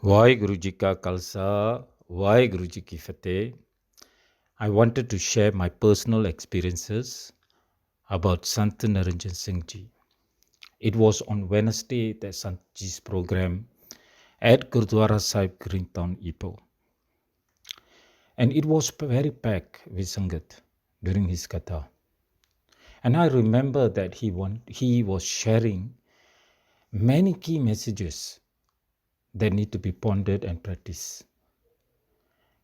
ਵਾਹਿਗੁਰੂ ਜੀ ਕਾ ਖਾਲਸਾ ਵਾਹਿਗੁਰੂ ਜੀ ਕੀ ਫਤਿਹ. I wanted to share my personal experiences about Sant Niranjan Singh Ji. It was on Wednesday that Sant Ji's program at Gurdwara Sahib Greentown, Ipoh. And it was very packed with Sangat during his katha. And I remember that he was sharing many key messages that need to be pondered and practiced.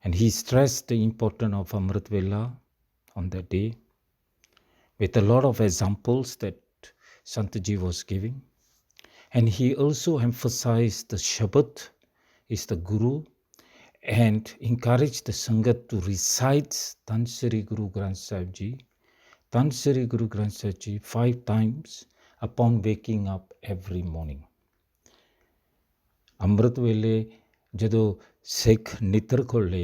And he stressed the importance of Amrit Vela on that day with a lot of examples that Santaji was giving. And he also emphasized the Shabad is the Guru and encouraged the Sangat to recite Tan Sri Guru Granth Sahib Ji, Tan Sri Guru Granth Sahib Ji 5 times upon waking up every morning. Amrit Vele ਜਦੋਂ ਸਿੱਖ ਨਿਤਰ ਖੋਲੇ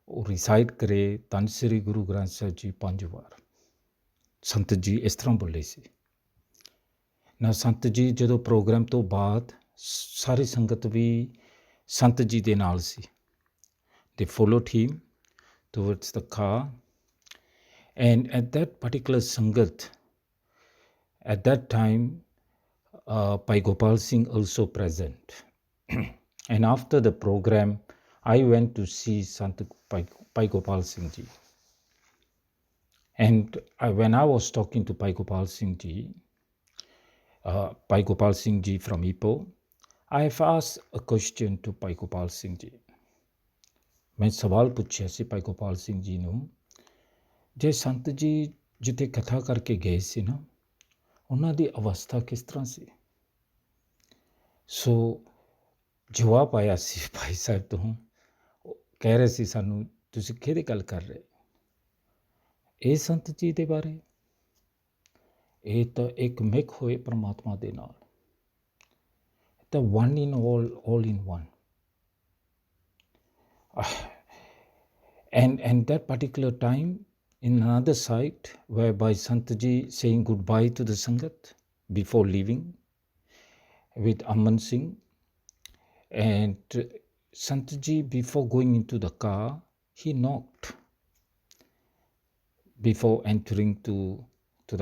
ਉਹ recite ਕਰੇ ਧੰਨ ਸ੍ਰੀ ਗੁਰੂ ਗ੍ਰੰਥ ਸਾਹਿਬ ਜੀ 5 ਵਾਰ. ਸੰਤ ਜੀ ਇਸ ਤਰ੍ਹਾਂ ਬੋਲੇ ਸੀ ਨਾ. ਸੰਤ ਜੀ ਜਦੋਂ ਪ੍ਰੋਗਰਾਮ ਤੋਂ ਬਾਅਦ ਸਾਰੀ ਸੰਗਤ ਵੀ ਸੰਤ ਜੀ ਦੇ ਨਾਲ ਸੀ. ਦੇ followed him towards the car, and at that particular sangat, at that time Bhai Gopal Singh also present. And after the program, I went to see Sant Bhai Gopal Singh Ji. And when I was talking to Bhai Gopal Singh Ji, Bhai Gopal Singh Ji from Ipoh, I have asked a question to Bhai Gopal Singh Ji. मैं सवाल पूछा ਸੀ ਭਾਈ ਗੋਪਾਲ ਸਿੰਘ ਜੀ ਨੂੰ, ਜੇ ਸੰਤ ਜੀ ਜਿੱਥੇ ਕਥਾ ਕਰਕੇ ਗਏ ਸੀ ਨਾ, ਉਹਨਾਂ ਦੀ ਅਵਸਥਾ ਕਿਸ ਤਰ੍ਹਾਂ ਸੀ? ਸੋ ਜਵਾਬ ਆਇਆ ਸੀ ਭਾਈ ਸਾਹਿਬ ਤੋਂ, ਕਹਿ ਰਹੇ ਸੀ ਸਾਨੂੰ ਤੁਸੀਂ ਕਿਹਦੀ ਗੱਲ ਕਰ ਰਹੇ? ਇਹ ਸੰਤ ਜੀ ਦੇ ਬਾਰੇ? ਇਹ ਤਾਂ ਇੱਕ ਮਿਕ ਹੋਏ ਪਰਮਾਤਮਾ ਦੇ ਨਾਲ, ਤਾਂ one in all in one. And that particular time, in another site, whereby Sant Ji saying goodbye to the Sangat before leaving with Aman Singh, and Sant Ji, before going into the car, he knocked before entering to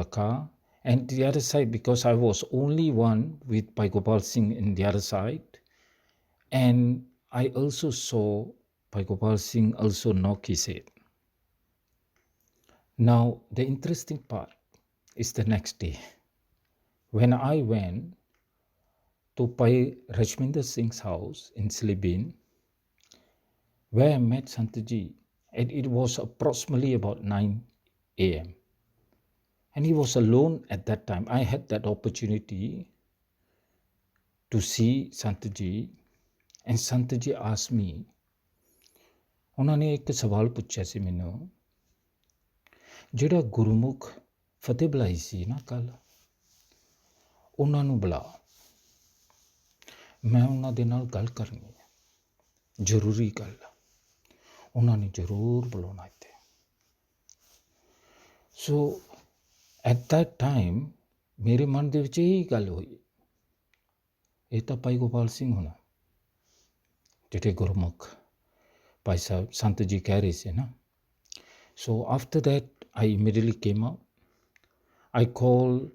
the car. And the other side, because I was only one with Bhai Gopal Singh in the other side, and I also saw Bhai Gopal Singh also knock his head. Now, the interesting part is the next day, when I went to Bhai Rajminder Singh's house in Silibin, where I met Sant Ji, and it was approximately about 9 a.m. And he was alone at that time. I had that opportunity to see Sant Ji, and Sant Ji asked me, ਉਹਨਾਂ ਨੇ ਇੱਕ ਸਵਾਲ ਪੁੱਛਿਆ ਸੀ ਮੈਨੂੰ, ਜਿਹੜਾ ਗੁਰਮੁਖ ਫਤਿਹ ਬੁਲਾਈ ਸੀ ਨਾ ਕੱਲ, ਉਹਨਾਂ ਨੂੰ ਬੁਲਾ, ਮੈਂ ਉਹਨਾਂ ਦੇ ਨਾਲ ਗੱਲ ਕਰਨੀ ਹੈ, ਜ਼ਰੂਰੀ ਗੱਲ, ਉਹਨਾਂ ਨੇ ਜ਼ਰੂਰ ਬੁਲਾਉਣਾ ਇੱਥੇ. ਸੋ ਐਟ ਦੈਟ ਟਾਈਮ ਮੇਰੇ ਮਨ ਦੇ ਵਿੱਚ ਇਹੀ ਗੱਲ ਹੋਈ, ਇਹ ਤਾਂ ਭਾਈ ਗੋਪਾਲ ਸਿੰਘ ਹੋਣਾ ਜਿਹੜੇ ਗੁਰਮੁਖ ਭਾਈ ਸਾਹਿਬ ਸੰਤ ਜੀ ਕਹਿ ਰਹੇ ਸੀ ਨਾ. So after that, I immediately came out. I called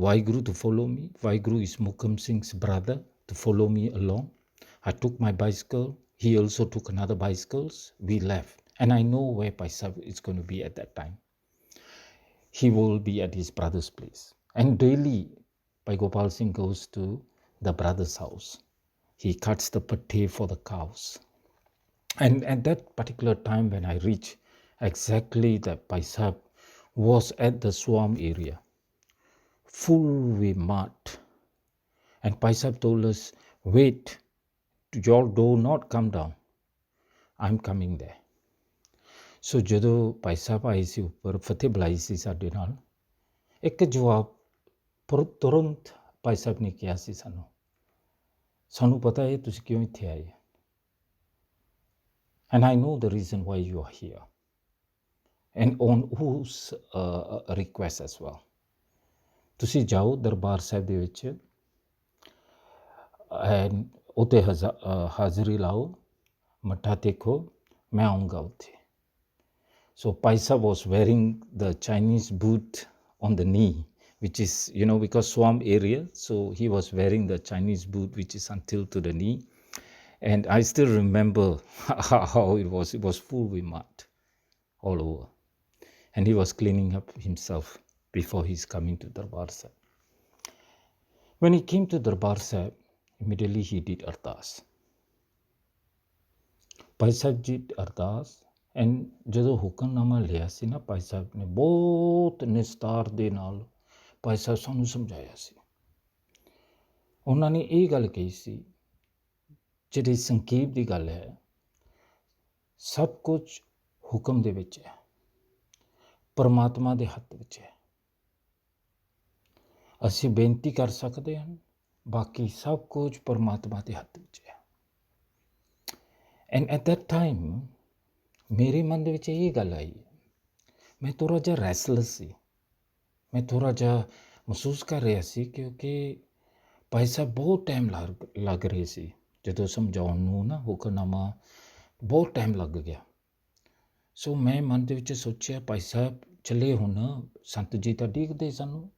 Vaiguru to follow me. Vaiguru is Mukam Singh's brother, to follow me along. I took my bicycle. He also took another bicycles. We left. And I know where Bhai Sahib is going to be at that time. He will be at his brother's place. And daily, Bhai Gopal Singh goes to the brother's house. He cuts the pate for the cows. And at that particular time when I reached, exactly that Bhai Sahib was at the swamp area, full with mud. And Bhai Sahib told us, wait, y'all do not come down. I'm coming there. So ਜਦੋਂ Bhai Sahib ਆਏ ਸੀ ਉੱਪਰ, ਫਤਿਹ ਬੁਲਾਈ ਸੀ ਸਾਡੇ ਨਾਲ, ਇੱਕ ਜਵਾਬ ਤੁਰੰਤ Bhai Sahib ਨੇ ਕਿਹਾ ਸੀ ਸਾਨੂੰ ਪਤਾ ਹੈ ਤੁਸੀਂ ਕਿਉਂ ਇੱਥੇ ਆਏ, and I know the reason why you are here. And on whose request as well. ਤੁਸੀਂ ਜਾਓ ਦਰਬਾਰ ਸਾਹਿਬ ਦੇ ਵਿੱਚ, and ਉੱਥੇ ਹਾਜ਼ਰੀ ਲਾਓ, ਮੱਥਾ ਟੇਕੋ, ਮੈਂ ਆਊਂਗਾ ਉੱਥੇ। So Paisa was wearing the Chinese boot on the knee, which is, because swamp area, so he was wearing the Chinese boot, which is until to the knee. And I still remember how it was full with mud all over. And he was cleaning up himself before he's coming to Darbar Sahib. When he came to Darbar Sahib, immediately he did ardas. Bhai Sahib did ardas, and ਜਦੋਂ ਹੁਕਮਨਾਮਾ ਲਿਆ ਸੀ ਨਾ, ਭਾਈ ਸਾਹਿਬ ਨੇ ਬਹੁਤ ਨਿਸਤਾਰ ਦੇ ਨਾਲ ਭਾਈ ਸਾਹਿਬ ਸਾਨੂੰ ਸਮਝਾਇਆ ਸੀ। ਉਹਨਾਂ ਨੇ ਇਹ ਗੱਲ ਕਹੀ ਸੀ, ਜਿਹੜੀ ਸੰਖੇਪ ਦੀ ਗੱਲ ਹੈ, ਸਭ ਕੁਝ ਹੁਕਮ ਦੇ ਵਿੱਚ ਹੈ, ਪਰਮਾਤਮਾ ਦੇ ਹੱਥ ਵਿੱਚ ਹੈ। ਅਸੀਂ ਬੇਨਤੀ ਕਰ ਸਕਦੇ ਹਾਂ, ਬਾਕੀ ਸਭ ਕੁਝ ਪਰਮਾਤਮਾ ਦੇ ਹੱਥ ਵਿੱਚ ਹੈ। ਐਂਡ ਐਟ ਦੈਟ ਟਾਈਮ ਮੇਰੇ ਮਨ ਦੇ ਵਿੱਚ ਇਹ ਗੱਲ ਆਈ, ਮੈਂ ਥੋੜ੍ਹਾ ਜਿਹਾ ਰੈਸਲੈਸ ਸੀ, ਮੈਂ ਥੋੜ੍ਹਾ ਜਿਹਾ ਮਹਿਸੂਸ ਕਰ ਰਿਹਾ ਸੀ, ਕਿਉਂਕਿ ਭਾਈ ਸਾਹਿਬ ਬਹੁਤ ਟਾਈਮ ਲੱਗ ਰਹੇ ਸੀ ਜਦੋਂ ਸਮਝਾਉਣ ਨੂੰ ਨਾ, ਹੁਕਮਨਾਮਾ ਬਹੁਤ ਟਾਈਮ ਲੱਗ ਗਿਆ। ਸੋ ਮੈਂ ਮਨ ਦੇ ਵਿੱਚ ਸੋਚਿਆ, ਭਾਈ ਸਾਹਿਬ ਚੱਲੇ ਹੁਣ, ਸੰਤ ਜੀ ਤਾਂ ਉਡੀਕਦੇ ਸਾਨੂੰ।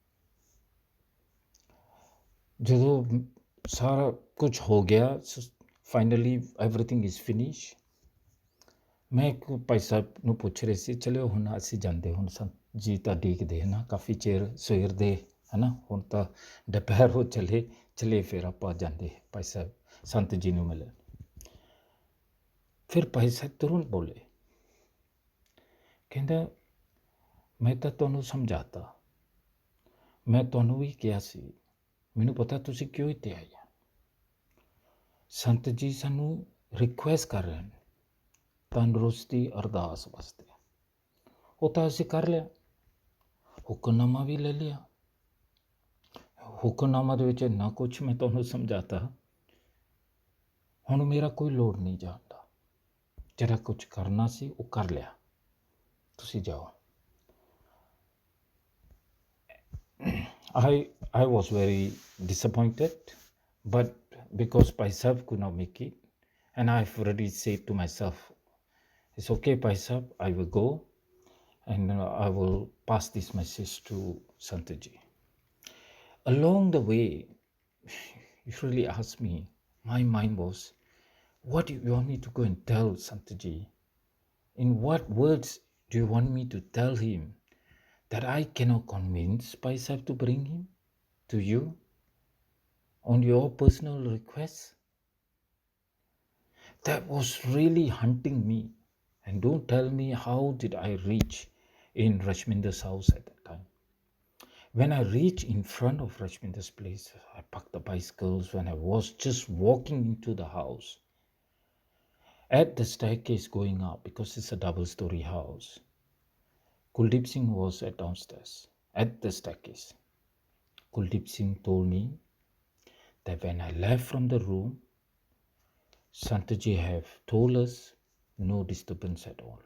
ਜਦੋਂ ਸਾਰਾ ਕੁਝ ਹੋ ਗਿਆ, ਫਾਈਨਲੀ ਐਵਰੀਥਿੰਗ ਇਜ਼ ਫਿਨਿਸ਼, ਮੈਂ ਭਾਈ ਸਾਹਿਬ ਨੂੰ ਪੁੱਛ ਰਹੇ ਸੀ, ਚਲੋ ਹੁਣ ਅਸੀਂ ਜਾਂਦੇ, ਹੁਣ ਸੰਤ ਜੀ ਤਾਂ ਉਡੀਕਦੇ ਹੈ ਨਾ, ਕਾਫੀ ਚਿਰ ਸਵੇਰ ਦੇ ਹੈ ਨਾ, ਹੁਣ ਤਾਂ ਦੁਪਹਿਰ ਹੋ ਚਲੇ ਫਿਰ ਆਪਾਂ ਜਾਂਦੇ ਭਾਈ ਸਾਹਿਬ ਸੰਤ ਜੀ ਨੂੰ ਮਿਲਣ। ਫਿਰ ਭਾਈ ਸਾਹਿਬ ਤੁਰੰਤ ਬੋਲੇ, ਕਹਿੰਦਾ ਮੈਂ ਤਾਂ ਤੁਹਾਨੂੰ ਸਮਝਾਤਾ, ਮੈਂ ਤੁਹਾਨੂੰ ਵੀ ਕਿਹਾ ਸੀ, ਮੈਨੂੰ ਪਤਾ ਤੁਸੀਂ ਕਿਉਂ ਇੱਥੇ ਆਏ ਆ। ਸੰਤ ਜੀ ਸਾਨੂੰ ਰਿਕੁਐਸਟ ਕਰ ਰਹੇ ਨੇ ਤੰਦਰੁਸਤੀ ਅਰਦਾਸ ਵਾਸਤੇ, ਉਹ ਤਾਂ ਅਸੀਂ ਕਰ ਲਿਆ, ਹੁਕਮਨਾਮਾ ਵੀ ਲੈ ਲਿਆ। ਹੁਕਮਨਾਮਾ ਦੇ ਵਿੱਚ ਇੰਨਾ ਕੁਛ ਮੈਂ ਤੁਹਾਨੂੰ ਸਮਝਾਤਾ, ਹੁਣ ਮੇਰਾ ਕੋਈ ਲੋੜ ਨਹੀਂ ਜਾਣ ਦਾ, ਜਿਹੜਾ ਕੁਛ ਕਰਨਾ ਸੀ ਉਹ ਕਰ ਲਿਆ, ਤੁਸੀਂ ਜਾਓ। I was very disappointed, but because Bhai Sahib could not make it, and I've already said to myself, it's okay, Bhai Sahib, I will go and I will pass this message to Santaji. Along the way, you really asked me, my mind was, what do you want me to go and tell Santaji? In what words do you want me to tell him that I cannot convince Bhai Sahib to bring him to you on your personal request? That was really hunting me. And don't tell me how did I reach in Rashminder's house at that time. When I reached in front of Rashminder's place, I parked the bicycles. When I was just walking into the house, at the staircase going up, because it's a double-story house, Kuldeep Singh was at downstairs at the staircase. Kuldeep Singh told me that when I left from the room, Santaji have told us no disturbance at all,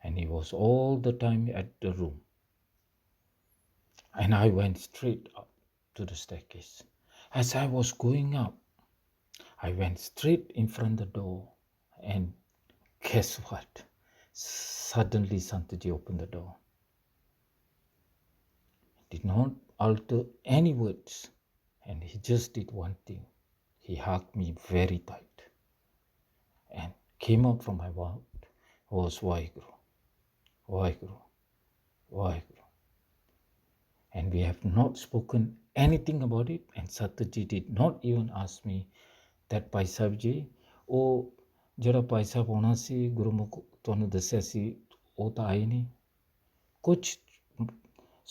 and he was all the time at the room. And I went straight up to the staircase. As I was going up, I went straight in front of the door, and guess what? Suddenly Santaji opened the door. He did not alter any words, and he just did one thing. He hugged me very tight, and came out from my mouth was Vaheguru, Vaheguru, Vaheguru. And we have not spoken anything about it, and Santaji did not even ask me that Bhai Sahib ji, ਉਹ ਜਿਹੜਾ ਭਾਈ ਸਾਹਿਬ ਆਉਣਾ ਸੀ, ਗੁਰਮੁਖ ਤੁਹਾਨੂੰ ਦੱਸਿਆ ਸੀ, ਉਹ ਤਾਂ ਆਏ ਨਹੀਂ, ਕੁਛ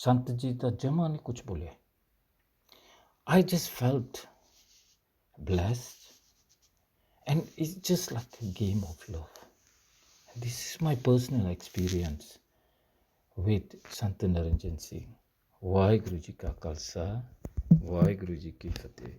ਸੰਤ ਜੀ ਤਾਂ ਜਮਾ ਨਹੀਂ ਕੁਛ ਬੋਲਿਆ। I just felt blessed, and it's just like a game of love. And this is my personal experience with Sant Niranjan Singh. Waheguru ji ਕਾ ਖਾਲਸਾ, ਵਾਹਿਗੁਰੂ ਜੀ ਕੀ ਫਤਿਹ।